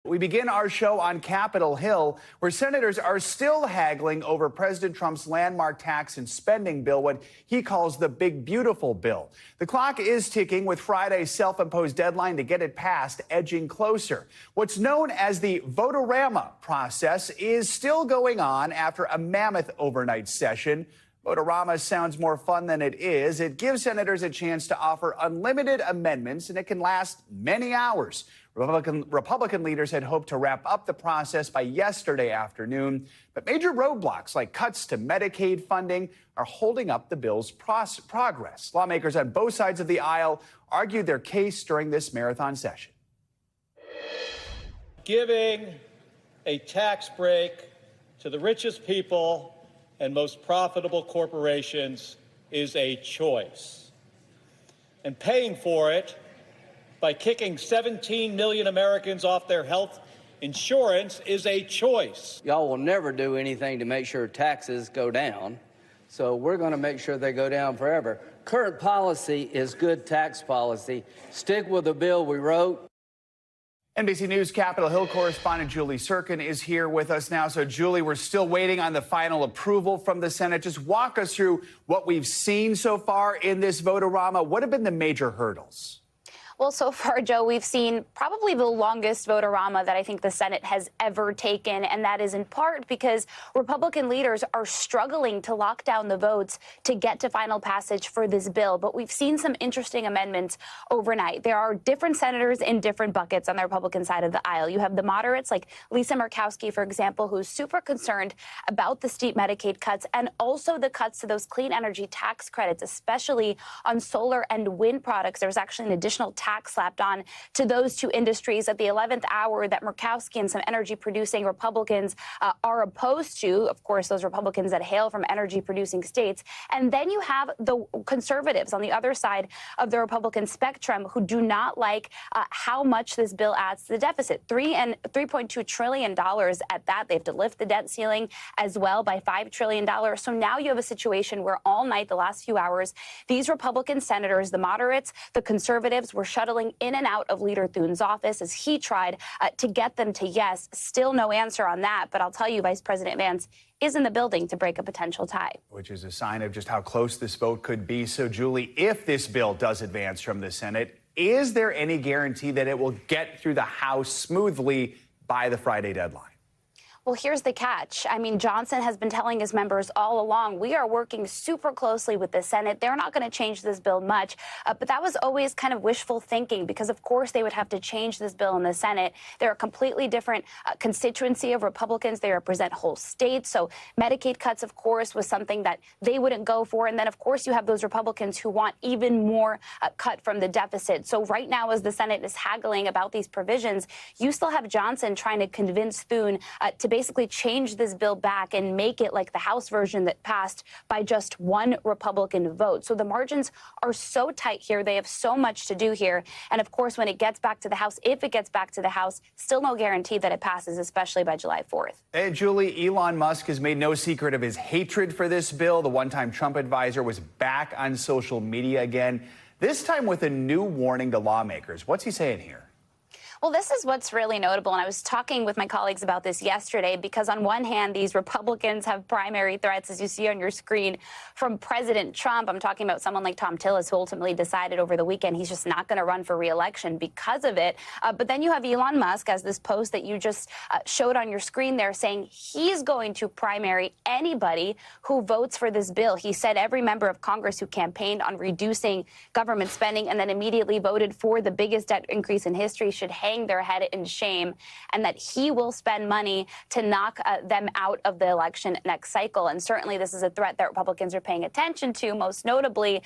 We begin our show on Capitol Hill, where senators are still haggling over President Trump's landmark tax and spending bill, what he calls the big, beautiful bill. The clock is ticking, with Friday's self-imposed deadline to get it passed edging closer. What's known as the vote-a-rama process is still going on after a mammoth overnight session. Vote-a-rama sounds more fun than it is. It gives senators a chance to offer unlimited amendments, and it can last many hours. Republican leaders had hoped to wrap up the process by yesterday afternoon, but major roadblocks like cuts to Medicaid funding are holding up the bill's progress. Lawmakers on both sides of the aisle argued their case during this marathon session. Giving a tax break to the richest people and most profitable corporations is a choice. And paying for it by kicking 17 million Americans off their health insurance is a choice. Y'all will never do anything to make sure taxes go down, so we're going to make sure they go down forever. Current policy is good tax policy. Stick with the bill we wrote. NBC News Capitol Hill correspondent Julie Sirkin is here with us now. So, Julie, we're still waiting on the final approval from the Senate. Just walk us through what we've seen so far in this vote-a-rama. What have been the major hurdles? Well, so far, Joe, we've seen probably the longest vote-a-rama that I think the Senate has ever taken, and that is in part because Republican leaders are struggling to lock down the votes to get to final passage for this bill. But we've seen some interesting amendments overnight. There are different senators in different buckets on the Republican side of the aisle. You have the moderates like Lisa Murkowski, for example, who's super concerned about the steep Medicaid cuts and also the cuts to those clean energy tax credits, especially on solar and wind products. There's actually an additional tax slapped on to those two industries at the 11th hour that Murkowski and some energy-producing Republicans are opposed to. Of course, those Republicans that hail from energy-producing states. And then you have the conservatives on the other side of the Republican spectrum who do not like how much this bill adds to the deficit. $3.2 trillion at that. They have to lift the debt ceiling as well by $5 trillion. So now you have a situation where all night, the last few hours, these Republican senators, the moderates, the conservatives, were shuttling in and out of Leader Thune's office as he tried to get them to yes. Still no answer on that. But I'll tell you, Vice President Vance is in the building to break a potential tie. Which is a sign of just how close this vote could be. So, Julie, if this bill does advance from the Senate, is there any guarantee that it will get through the House smoothly by the Friday deadline? Well, here's the catch. I mean, Johnson has been telling his members all along, we are working super closely with the Senate. They're not going to change this bill much. But that was always kind of wishful thinking because, of course, they would have to change this bill in the Senate. They're a completely different constituency of Republicans. They represent whole states. So Medicaid cuts, of course, was something that they wouldn't go for. And then, of course, you have those Republicans who want even more cut from the deficit. So right now, as the Senate is haggling about these provisions, you still have Johnson trying to convince Thune to basically change this bill back and make it like the House version that passed by just one Republican vote. So the margins are so tight here. They have so much to do here. And of course, when it gets back to the House, if it gets back to the House, still no guarantee that it passes, especially by July 4th. Hey, Julie, Elon Musk has made no secret of his hatred for this bill. The one-time Trump advisor was back on social media again, this time with a new warning to lawmakers. What's he saying here? Well, this is what's really notable, and I was talking with my colleagues about this yesterday because on one hand, these Republicans have primary threats, as you see on your screen, from President Trump. I'm talking about someone like Tom Tillis, who ultimately decided over the weekend he's just not going to run for re-election because of it. But then you have Elon Musk, as this post that you just showed on your screen there, saying he's going to primary anybody who votes for this bill. He said every member of Congress who campaigned on reducing government spending and then immediately voted for the biggest debt increase in history should hang their head in shame, and that he will spend money to knock them out of the election next cycle. And certainly this is a threat that Republicans are paying attention to. Most notably,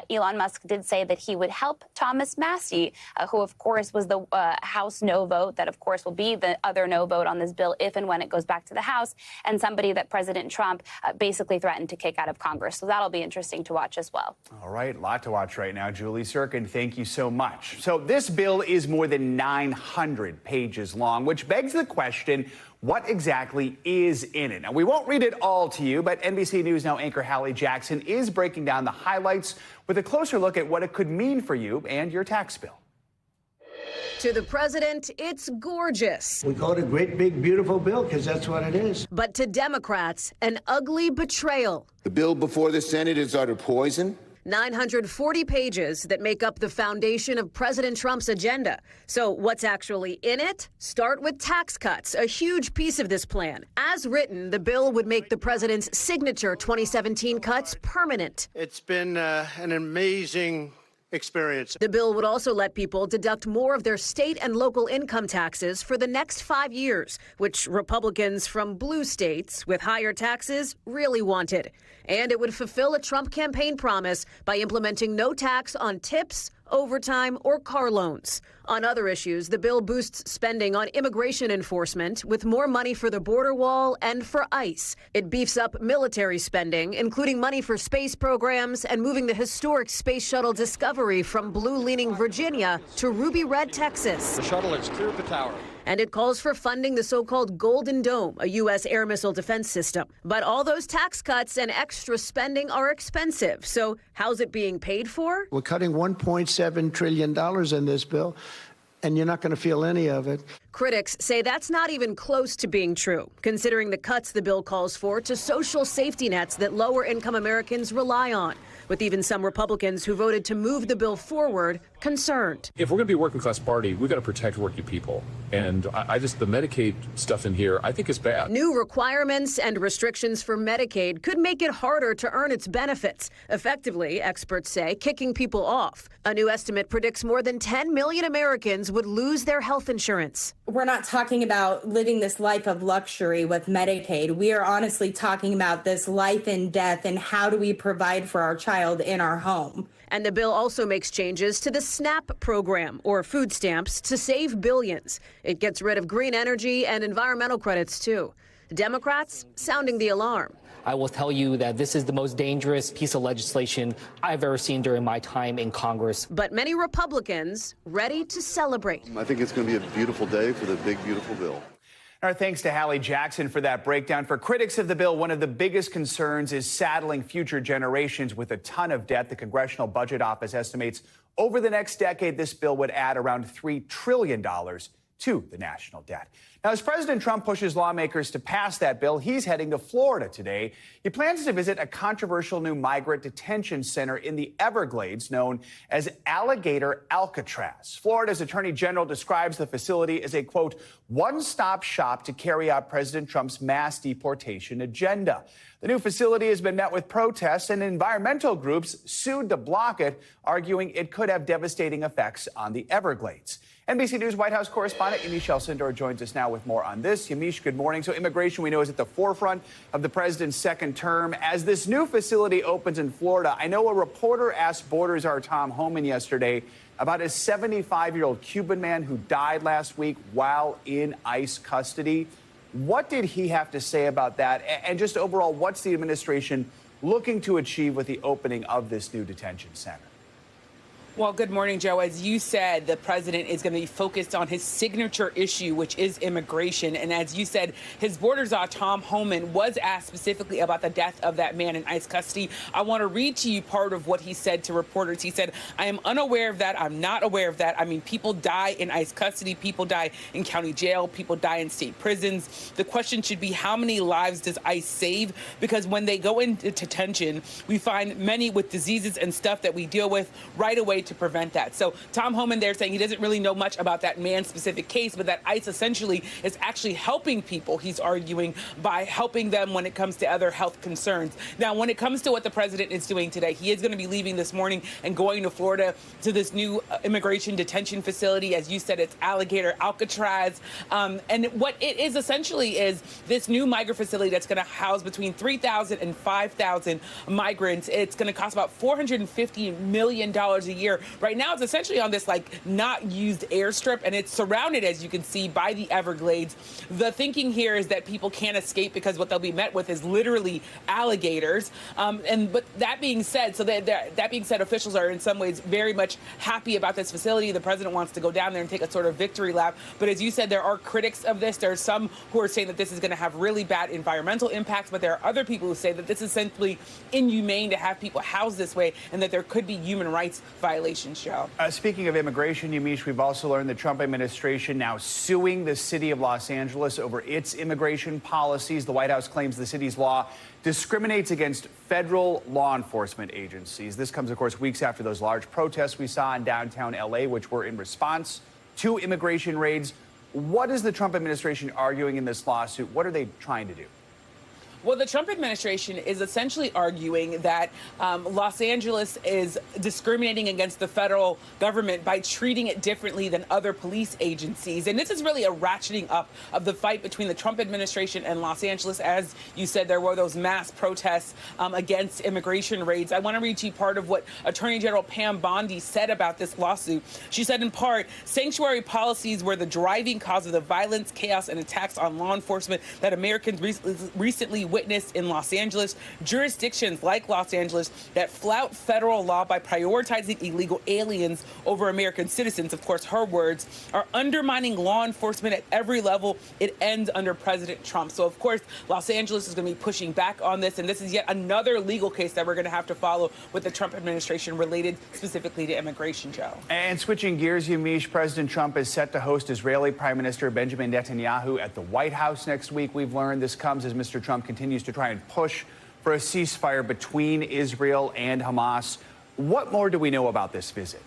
Elon Musk did say that he would help Thomas Massie, who, of course, was the House no vote, that, of course, will be the other no vote on this bill if and when it goes back to the House, and somebody that President Trump basically threatened to kick out of Congress. So that'll be interesting to watch as well. All right, a lot to watch right now. Julie Sirkin, thank you so much. So this bill is more than 900 pages long, which begs the question, what exactly is in it? Now, we won't read it all to you, but NBC News Now anchor Hallie Jackson is breaking down the highlights with a closer look at what it could mean for you and your tax bill. To the president, it's gorgeous. We call it a great, big, beautiful bill because that's what it is. But to Democrats, an ugly betrayal. The bill before the Senate is utter poison. 940 pages that make up the foundation of President Trump's agenda. So what's actually in it? Start with tax cuts, a huge piece of this plan. As written, the bill would make the president's signature 2017 cuts permanent. It's been an amazing experience. The bill would also let people deduct more of their state and local income taxes for the next 5 years, which Republicans from blue states with higher taxes really wanted. And it would fulfill a Trump campaign promise by implementing no tax on tips, overtime, or car loans. On other issues, the bill boosts spending on immigration enforcement with more money for the border wall and for ICE. It beefs up military spending, including money for space programs and moving the historic Space Shuttle Discovery from blue-leaning Virginia to ruby-red Texas. The shuttle has cleared the tower. And it calls for funding the so-called Golden Dome, a U.S. air missile defense system. But all those tax cuts and extra spending are expensive. So how's it being paid for? We're cutting $1.7 trillion in this bill, and you're not going to feel any of it. Critics say that's not even close to being true, considering the cuts the bill calls for to social safety nets that lower-income Americans rely on, with even some Republicans who voted to move the bill forward concerned. If we're going to be a working-class party, we've got to protect working people. And I just, the Medicaid stuff in here, I think is bad. New requirements and restrictions for Medicaid could make it harder to earn its benefits, effectively, experts say, kicking people off. A new estimate predicts more than 10 million Americans would lose their health insurance. We're not talking about living this life of luxury with Medicaid. We are honestly talking about this life and death and how do we provide for our child in our home. And the bill also makes changes to the SNAP program, or food stamps, to save billions. It gets rid of green energy and environmental credits, too. Democrats sounding the alarm. I will tell you that this is the most dangerous piece of legislation I've ever seen during my time in Congress. But many Republicans ready to celebrate. I think it's going to be a beautiful day for the big, beautiful bill. Our thanks to Hallie Jackson for that breakdown. For critics of the bill, one of the biggest concerns is saddling future generations with a ton of debt. The Congressional Budget Office estimates over the next decade, this bill would add around $3 trillion to the national debt. Now, as President Trump pushes lawmakers to pass that bill, he's heading to Florida today. He plans to visit a controversial new migrant detention center in the Everglades known as Alligator Alcatraz. Florida's Attorney General describes the facility as a, quote, one-stop shop to carry out President Trump's mass deportation agenda. The new facility has been met with protests, and environmental groups sued to block it, arguing it could have devastating effects on the Everglades. NBC News White House correspondent Yamiche Alcindor joins us now with more on this. Yamiche, good morning. So immigration, we know, is at the forefront of the president's second term. As this new facility opens in Florida, I know a reporter asked Borders' our Tom Homan yesterday about a 75-year-old Cuban man who died last week while in ICE custody. What did he have to say about that? And just overall, what's the administration looking to achieve with the opening of this new detention center? Well, good morning, Joe. As you said, the president is going to be focused on his signature issue, which is immigration. And as you said, his Borders' Tom Homan was asked specifically about the death of that man in ICE custody. I want to read to you part of what he said to reporters. He said, I am unaware of that. I'm not aware of that. I mean, people die in ICE custody. People die in county jail. People die in state prisons. The question should be, how many lives does ICE save? Because when they go into detention, we find many with diseases and stuff that we deal with right away to prevent that. So Tom Homan there saying he doesn't really know much about that man's specific case, but that ICE essentially is actually helping people, he's arguing, by helping them when it comes to other health concerns. Now, when it comes to what the president is doing today, he is going to be leaving this morning and going to Florida to this new immigration detention facility. As you said, it's Alligator Alcatraz. And what it is essentially is this new migrant facility that's going to house between 3,000 and 5,000 migrants. It's going to cost about $450 million a year. Right now, it's essentially on this not used airstrip, and it's surrounded, as you can see, by the Everglades. The thinking here is that people can't escape because what they'll be met with is literally alligators. But that being said, officials are in some ways very much happy about this facility. The president wants to go down there and take a sort of victory lap. But as you said, there are critics of this. There are some who are saying that this is going to have really bad environmental impacts, but there are other people who say that this is simply inhumane to have people housed this way and that there could be human rights violations. violations, Joe. Speaking of immigration, Yamiche, we've also learned the Trump administration now suing the city of Los Angeles over its immigration policies. The White House claims the city's law discriminates against federal law enforcement agencies. This comes, of course, weeks after those large protests we saw in downtown L.A., which were in response to immigration raids. What is the Trump administration arguing in this lawsuit? What are they trying to do? Well, the Trump administration is essentially arguing that Los Angeles is discriminating against the federal government by treating it differently than other police agencies. And this is really a ratcheting up of the fight between the Trump administration and Los Angeles. As you said, there were those mass protests against immigration raids. I want to read to you part of what Attorney General Pam Bondi said about this lawsuit. She said, in part, sanctuary policies were the driving cause of the violence, chaos, and attacks on law enforcement that Americans recently witnessed in Los Angeles. Jurisdictions like Los Angeles that flout federal law by prioritizing illegal aliens over American citizens, of course, her words, are undermining law enforcement at every level. It ends under President Trump. So, of course, Los Angeles is going to be pushing back on this. And this is yet another legal case that we're going to have to follow with the Trump administration related specifically to immigration, Joe. And switching gears, Yamiche, President Trump is set to host Israeli Prime Minister Benjamin Netanyahu at the White House next week. We've learned this comes as Mr. Trump continues to try and push for a ceasefire between Israel and Hamas. What more do we know about this visit?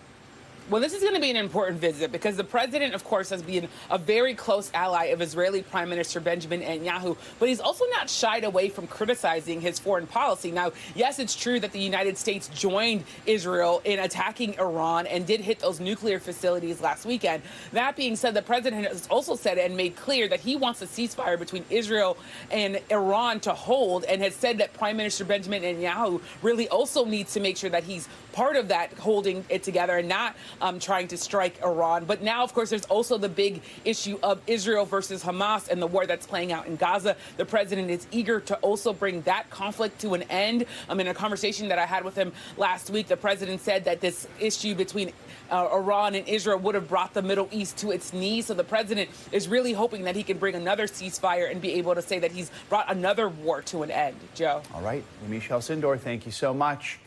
Well, this is going to be an important visit because the president, of course, has been a very close ally of Israeli Prime Minister Benjamin Netanyahu, but he's also not shied away from criticizing his foreign policy. Now, yes, it's true that the United States joined Israel in attacking Iran and did hit those nuclear facilities last weekend. That being said, the president has also said and made clear that he wants a ceasefire between Israel and Iran to hold, and has said that Prime Minister Benjamin Netanyahu really also needs to make sure that he's part of that holding it together and not trying to strike Iran. But now, of course, there's also the big issue of Israel versus Hamas and the war that's playing out in Gaza. The president is eager to also bring that conflict to an end. In a conversation that I had with him last week, the president said that this issue between Iran and Israel would have brought the Middle East to its knees. So the president is really hoping that he can bring another ceasefire and be able to say that he's brought another war to an end. Joe. All right. Michelle Sindor, thank you so much.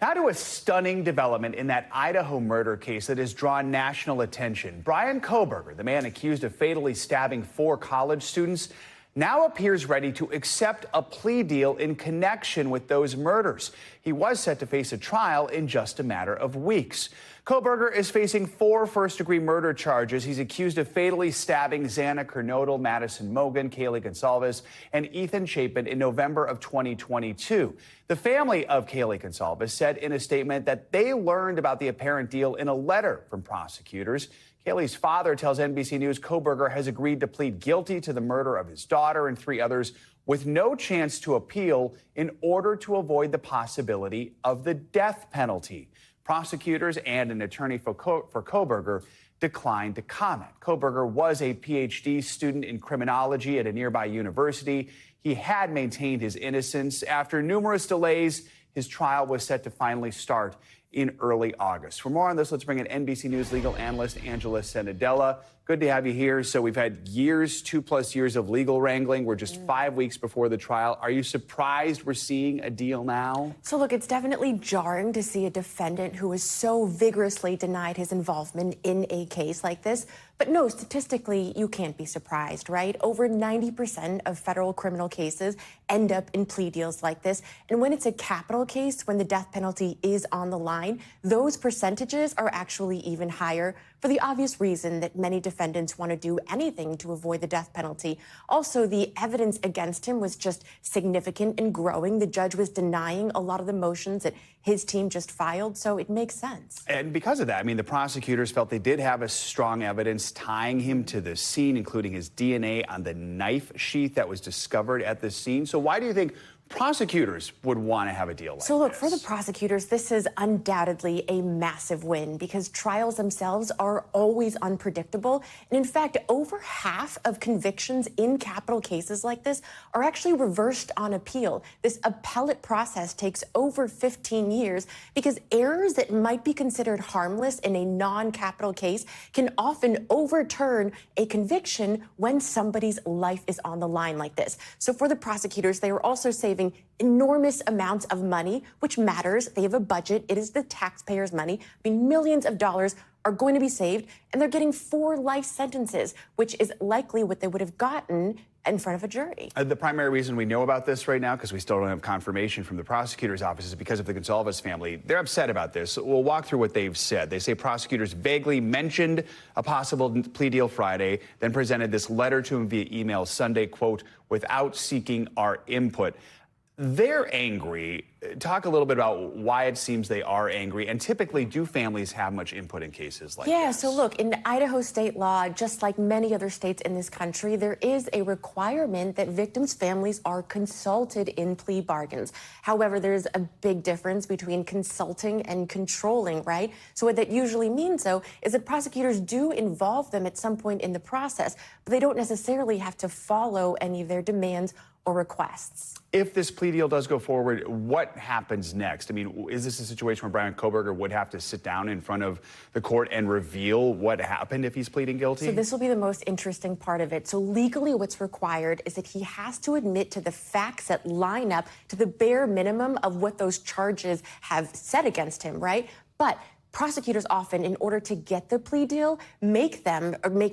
Now to a stunning development in that Idaho murder case that has drawn national attention. Bryan Kohberger, the man accused of fatally stabbing 4 college students, now appears ready to accept a plea deal in connection with those murders. He was set to face a trial in just a matter of weeks. Kohberger is facing 4 first-degree murder charges. He's accused of fatally stabbing Xana Kernodle, Madison Mogen, Kaylee Gonsalves, and Ethan Chapin in November of 2022. The family of Kaylee Gonsalves said in a statement that they learned about the apparent deal in a letter from prosecutors. Kaylee's father tells NBC News Kohberger has agreed to plead guilty to the murder of his daughter and 3 others with no chance to appeal in order to avoid the possibility of the death penalty. Prosecutors and an attorney for Kohberger declined to comment. Kohberger was a PhD student in criminology at a nearby university. He had maintained his innocence. After numerous delays, his trial was set to finally start in early August. For more on this, let's bring in NBC News legal analyst Angela Senadella. Good to have you here. So we've had 2+ years of legal wrangling. We're just 5 weeks before the trial. Are you surprised we're seeing a deal now? So look, it's definitely jarring to see a defendant who is so vigorously denied his involvement in a case like this. But no, statistically, you can't be surprised, right? Over 90% of federal criminal cases end up in plea deals like this. And when it's a capital case, when the death penalty is on the line, those percentages are actually even higher for the obvious reason that many defendants want to do anything to avoid the death penalty. Also, the evidence against him was just significant and growing. The judge was denying a lot of the motions that his team just filed, so it makes sense. And because of that, the prosecutors felt they did have a strong evidence tying him to the scene, including his DNA on the knife sheath that was discovered at the scene. So why do you think prosecutors would want to have a deal like this? So look, for the prosecutors, this is undoubtedly a massive win because trials themselves are always unpredictable. And in fact, over half of convictions in capital cases like this are actually reversed on appeal. This appellate process takes over 15 years because errors that might be considered harmless in a non-capital case can often overturn a conviction when somebody's life is on the line like this. So for the prosecutors, they were also saving saving enormous amounts of money, which matters. They have a budget. It is the taxpayers' money. I mean, millions of dollars are going to be saved, and they're getting 4 life sentences, which is likely what they would have gotten in front of a jury. The primary reason we know about this right now, because we still don't have confirmation from the prosecutor's office, is because of the Gonsalves family. They're upset about this. We'll walk through what they've said. They say prosecutors vaguely mentioned a possible plea deal Friday, then presented this letter to him via email Sunday, quote, without seeking our input. They're angry. Talk a little bit about why it seems they are angry, and typically, do families have much input in cases like this? Yeah, so look, in Idaho state law, just like many other states in this country, there is a requirement that victims' families are consulted in plea bargains. However, there's a big difference between consulting and controlling, right? So what that usually means, though, is that prosecutors do involve them at some point in the process, but they don't necessarily have to follow any of their demands or requests. If this plea deal does go forward, what happens next? I mean, is this a situation where Bryan Kohberger would have to sit down in front of the court and reveal what happened if he's pleading guilty? So this will be the most interesting part of it. So legally, what's required is that he has to admit to the facts that line up to the bare minimum of what those charges have said against him, right? But prosecutors often, in order to get the plea deal, make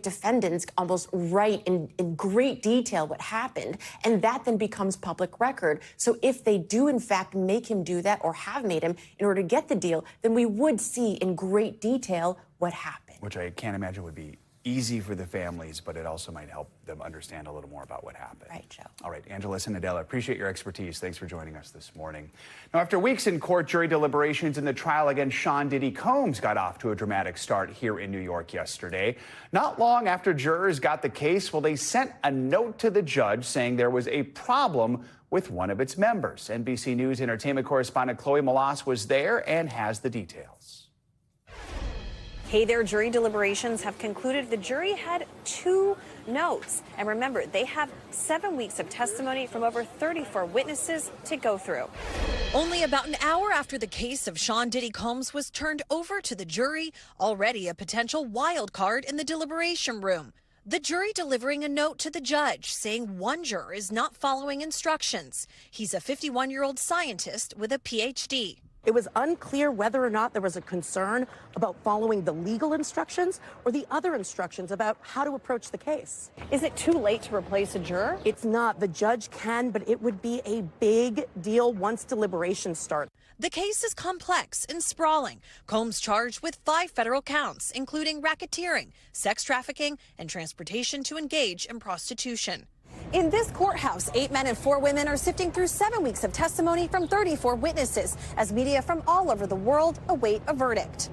defendants almost write in great detail what happened, and that then becomes public record. So if they do, in fact, make him do that or have made him in order to get the deal, then we would see in great detail what happened. Which I can't imagine would be easy for the families, but it also might help them understand a little more about what happened. Right, Joe. All right, Angela Sinadella, appreciate your expertise. Thanks for joining us this morning. Now, after weeks in court, jury deliberations in the trial against Sean Diddy Combs got off to a dramatic start here in New York yesterday. Not long after jurors got the case, well, they sent a note to the judge saying there was a problem with one of its members. NBC News entertainment correspondent Chloe Malas was there and has the details. Hey there, jury deliberations have concluded. The jury had 2 notes. And remember, they have 7 weeks of testimony from over 34 witnesses to go through. Only about an hour after the case of Sean Diddy Combs was turned over to the jury, already a potential wild card in the deliberation room. The jury delivering a note to the judge saying one juror is not following instructions. He's a 51-year-old scientist with a PhD. It was unclear whether or not there was a concern about following the legal instructions or the other instructions about how to approach the case. Is it too late to replace a juror? It's not. The judge can, but it would be a big deal once deliberations start. The case is complex and sprawling. Combs charged with 5 federal counts, including racketeering, sex trafficking, and transportation to engage in prostitution. In this courthouse, 8 men and 4 women are sifting through 7 weeks of testimony from 34 witnesses as media from all over the world await a verdict.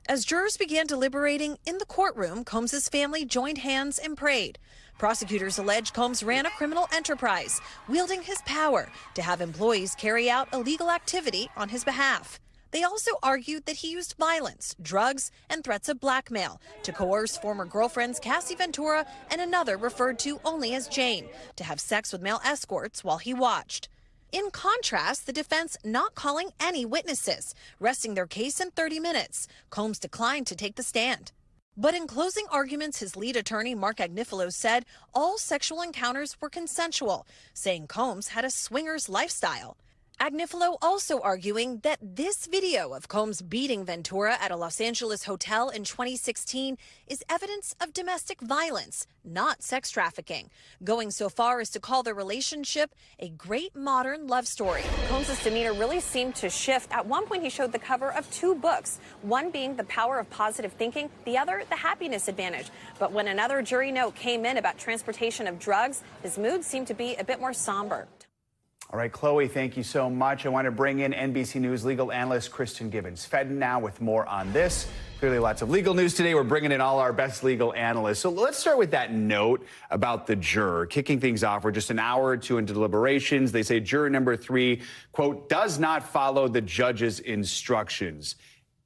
As jurors began deliberating in the courtroom, Combs' family joined hands and prayed. Prosecutors allege Combs ran a criminal enterprise, wielding his power to have employees carry out illegal activity on his behalf. They also argued that he used violence, drugs, and threats of blackmail to coerce former girlfriends Cassie Ventura and another referred to only as Jane to have sex with male escorts while he watched. In contrast, the defense not calling any witnesses, resting their case in 30 minutes. Combs declined to take the stand. But in closing arguments, his lead attorney, Mark Agnifilo, said all sexual encounters were consensual, saying Combs had a swingers lifestyle. Agnifilo also arguing that this video of Combs beating Ventura at a Los Angeles hotel in 2016 is evidence of domestic violence, not sex trafficking, going so far as to call their relationship a great modern love story. Combs' demeanor really seemed to shift. At one point, he showed the cover of 2 books, one being The Power of Positive Thinking, the other, The Happiness Advantage. But when another jury note came in about transportation of drugs, his mood seemed to be a bit more somber. All right, Chloe, thank you so much. I want to bring in NBC News legal analyst Kristen Gibbons-Fedden now with more on this. Clearly lots of legal news today. We're bringing in all our best legal analysts. So let's start with that note about the juror. Kicking things off, we're just an hour or 2 into deliberations. They say juror number 3, quote, does not follow the judge's instructions.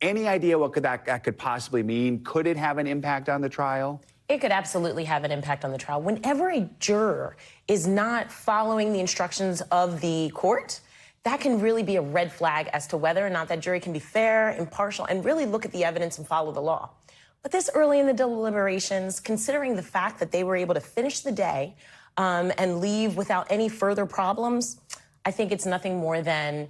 Any idea what that could possibly mean? Could it have an impact on the trial? It could absolutely have an impact on the trial. Whenever a juror is not following the instructions of the court, that can really be a red flag as to whether or not that jury can be fair, impartial, and really look at the evidence and follow the law. But this early in the deliberations, considering the fact that they were able to finish the day and leave without any further problems, I think it's nothing more than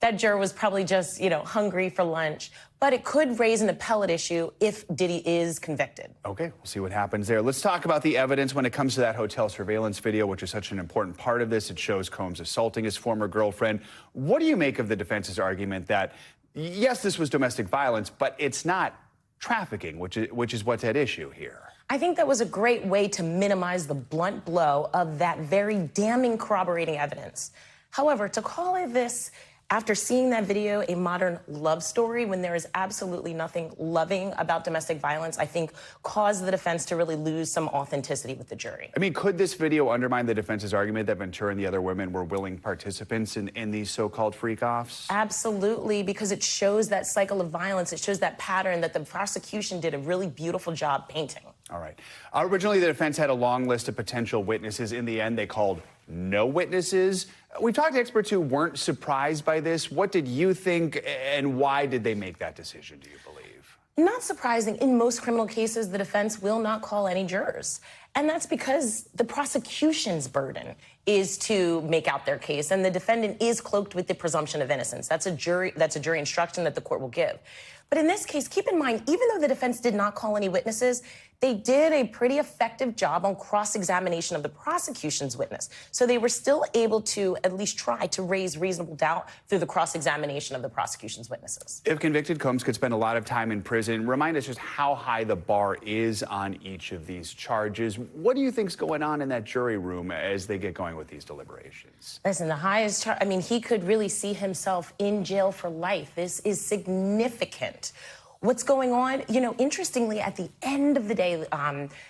that juror was probably just, hungry for lunch. But it could raise an appellate issue if Diddy is convicted. Okay, we'll see what happens there. Let's talk about the evidence when it comes to that hotel surveillance video, which is such an important part of this. It shows Combs assaulting his former girlfriend. What do you make of the defense's argument that, yes, this was domestic violence, but it's not trafficking, which is what's at issue here? I think that was a great way to minimize the blunt blow of that very damning corroborating evidence. However, to call it this, after seeing that video, a modern love story, when there is absolutely nothing loving about domestic violence, I think caused the defense to really lose some authenticity with the jury. I mean, could this video undermine the defense's argument that Ventura and the other women were willing participants in these so-called freak-offs? Absolutely, because it shows that cycle of violence. It shows that pattern that the prosecution did a really beautiful job painting. All right. Originally, the defense had a long list of potential witnesses. In the end, they called no witnesses. We've talked to experts who weren't surprised by this. What did you think, and why did they make that decision, do you believe? Not surprising. In most criminal cases, the defense will not call any jurors. And that's because the prosecution's burden is to make out their case, and the defendant is cloaked with the presumption of innocence. That's a jury instruction that the court will give. But in this case, keep in mind, even though the defense did not call any witnesses, they did a pretty effective job on cross-examination of the prosecution's witness. So they were still able to at least try to raise reasonable doubt through the cross-examination of the prosecution's witnesses. If convicted, Combs could spend a lot of time in prison. Remind us just how high the bar is on each of these charges. What do you think's going on in that jury room as they get going with these deliberations? Listen, the highest charge, he could really see himself in jail for life. This is significant. What's going on? Interestingly, at the end of the day,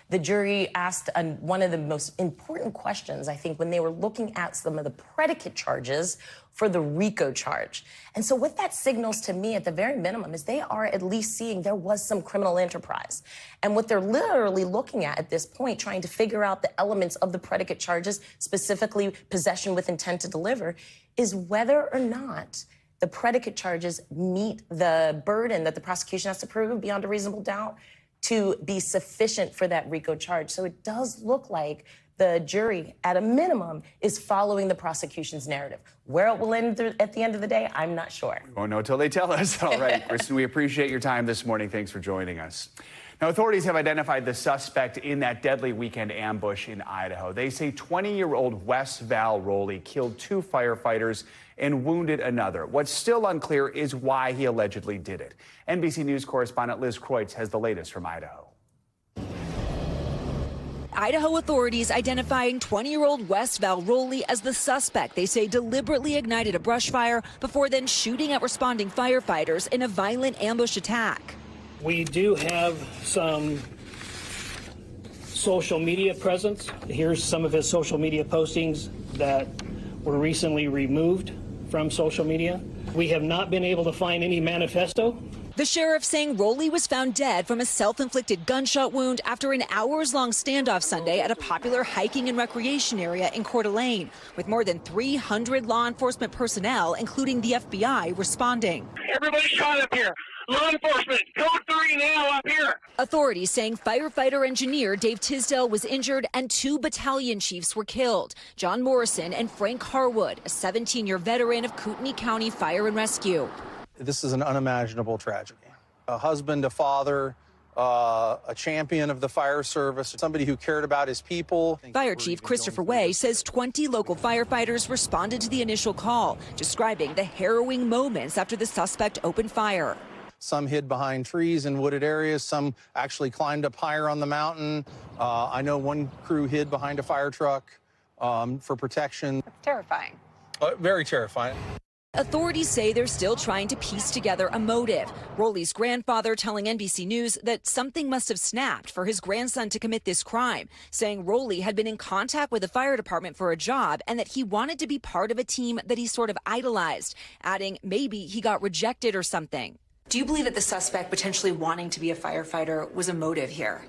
the jury asked one of the most important questions, I think, when they were looking at some of the predicate charges for the RICO charge. And so what that signals to me at the very minimum is they are at least seeing there was some criminal enterprise. And what they're literally looking at this point, trying to figure out the elements of the predicate charges, specifically possession with intent to deliver, is whether or not the predicate charges meet the burden that the prosecution has to prove beyond a reasonable doubt to be sufficient for that RICO charge. So it does look like the jury, at a minimum, is following the prosecution's narrative. Where it will end at the end of the day, I'm not sure. We won't know until they tell us. All right, Kristen, we appreciate your time this morning. Thanks for joining us. Now, authorities have identified the suspect in that deadly weekend ambush in Idaho. They say 20-year-old Wes Val Rowley killed 2 firefighters and wounded another. What's still unclear is why he allegedly did it. NBC News correspondent Liz Kreutz has the latest from Idaho. Idaho authorities identifying 20-year-old Wes Val Rowley as the suspect they say deliberately ignited a brush fire before then shooting at responding firefighters in a violent ambush attack. We do have some social media presence. Here's some of his social media postings that were recently removed from social media. We have not been able to find any manifesto. The sheriff saying Rowley was found dead from a self-inflicted gunshot wound after an hours-long standoff Sunday at a popular hiking and recreation area in Coeur d'Alene, with more than 300 law enforcement personnel, including the FBI, responding. Everybody shot up here. Law enforcement, code 3 now up here. Authorities saying firefighter engineer Dave Tisdale was injured and 2 battalion chiefs were killed. John Morrison and Frank Harwood, a 17-year veteran of Kootenai County Fire and Rescue. This is an unimaginable tragedy. A husband, a father, a champion of the fire service, somebody who cared about his people. Fire Chief Christopher Way says 20 local firefighters responded to the initial call, describing the harrowing moments after the suspect opened fire. Some hid behind trees in wooded areas. Some actually climbed up higher on the mountain. I know one crew hid behind a fire truck for protection. It's terrifying. Very terrifying. Authorities say they're still trying to piece together a motive. Rowley's grandfather telling NBC News that something must have snapped for his grandson to commit this crime, saying Rowley had been in contact with the fire department for a job and that he wanted to be part of a team that he sort of idolized, adding maybe he got rejected or something. Do you believe that the suspect potentially wanting to be a firefighter was a motive here?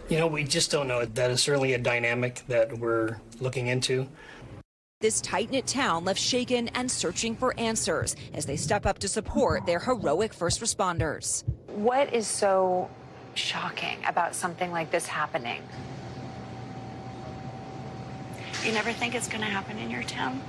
We just don't know. That is certainly a dynamic that we're looking into. This tight-knit town left shaken and searching for answers as they step up to support their heroic first responders. What is so shocking about something like this happening? You never think it's going to happen in your town?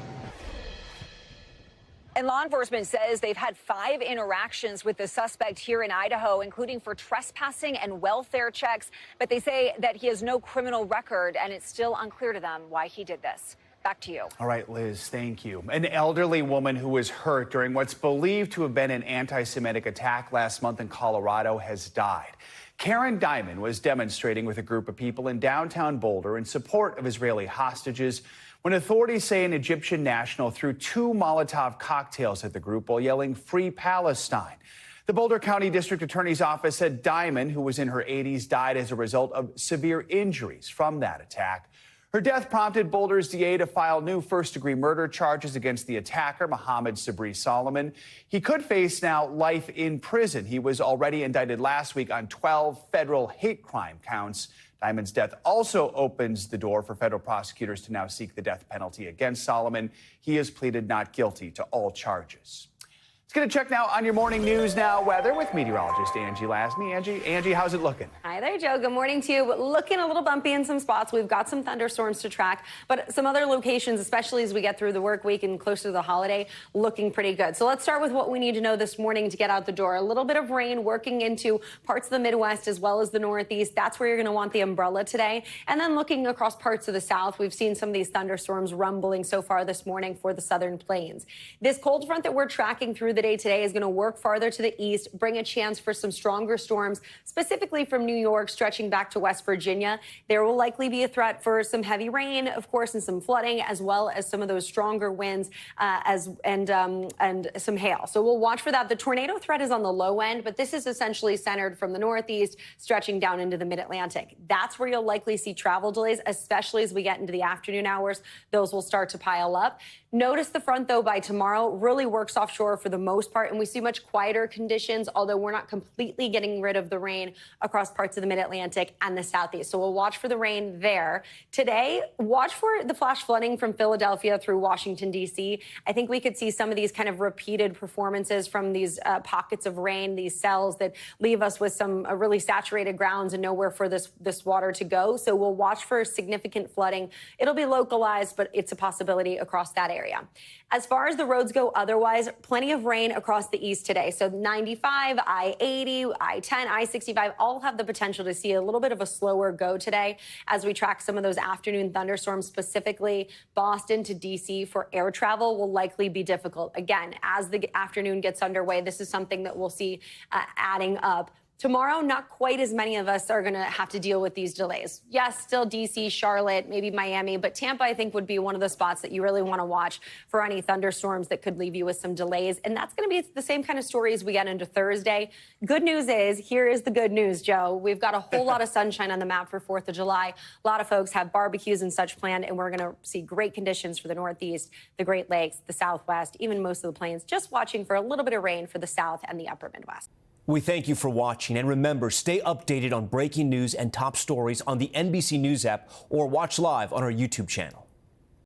And law enforcement says they've had 5 interactions with the suspect here in Idaho, including for trespassing and welfare checks. But they say that he has no criminal record, and it's still unclear to them why he did this. Back to you. All right, Liz, thank you. An elderly woman who was hurt during what's believed to have been an anti-Semitic attack last month in Colorado has died. Karen Diamond was demonstrating with a group of people in downtown Boulder in support of Israeli hostages when authorities say an Egyptian national threw 2 Molotov cocktails at the group while yelling "Free Palestine." The Boulder County District Attorney's Office said Diamond, who was in her 80s, died as a result of severe injuries from that attack. Her death prompted Boulder's DA to file new first-degree murder charges against the attacker, Mohammed Sabri Solomon. He could face now life in prison. He was already indicted last week on 12 federal hate crime counts. Diamond's death also opens the door for federal prosecutors to now seek the death penalty against Solomon. He has pleaded not guilty to all charges. Going to check now on your morning news now weather with meteorologist Angie Lasney. Angie, how's it looking? Hi there, Joe. Good morning to you. Looking a little bumpy in some spots. We've got some thunderstorms to track, but some other locations, especially as we get through the work week and closer to the holiday, looking pretty good. So let's start with what we need to know this morning to get out the door. A little bit of rain working into parts of the Midwest as well as the Northeast. That's where you're going to want the umbrella today. And then looking across parts of the South, we've seen some of these thunderstorms rumbling so far this morning for the southern plains. This cold front that we're tracking through the day today is going to work farther to the east, bring a chance for some stronger storms, specifically from New York, stretching back to West Virginia. There will likely be a threat for some heavy rain, of course, and some flooding, as well as some of those stronger winds and some hail. So we'll watch for that. The tornado threat is on the low end, but this is essentially centered from the northeast, stretching down into the mid-Atlantic. That's where you'll likely see travel delays, especially as we get into the afternoon hours. Those will start to pile up. Notice the front, though, by tomorrow really works offshore for the most part, and we see much quieter conditions, although we're not completely getting rid of the rain across parts of the mid-Atlantic and the southeast. So we'll watch for the rain there. Today, watch for the flash flooding from Philadelphia through Washington, D.C. I think we could see some of these kind of repeated performances from these pockets of rain, these cells that leave us with some really saturated grounds and nowhere for this water to go. So we'll watch for significant flooding. It'll be localized, but it's a possibility across that area. As far as the roads go otherwise, plenty of rain across the east today. So 95, I-80, I-10, I-65 all have the potential to see a little bit of a slower go today as we track some of those afternoon thunderstorms, specifically Boston to D.C. for air travel will likely be difficult. Again, as the afternoon gets underway, this is something that we'll see adding up. Tomorrow, not quite as many of us are going to have to deal with these delays. Yes, still D.C., Charlotte, maybe Miami, but Tampa, I think, would be one of the spots that you really want to watch for any thunderstorms that could leave you with some delays. And that's going to be the same kind of story as we get into Thursday. Good news is, here is the good news, Joe. We've got a whole lot of sunshine on the map for 4th of July. A lot of folks have barbecues and such planned, and we're going to see great conditions for the Northeast, the Great Lakes, the Southwest, even most of the plains. Just watching for a little bit of rain for the South and the upper Midwest. We thank you for watching, and remember, stay updated on breaking news and top stories on the NBC News app or watch live on our YouTube channel.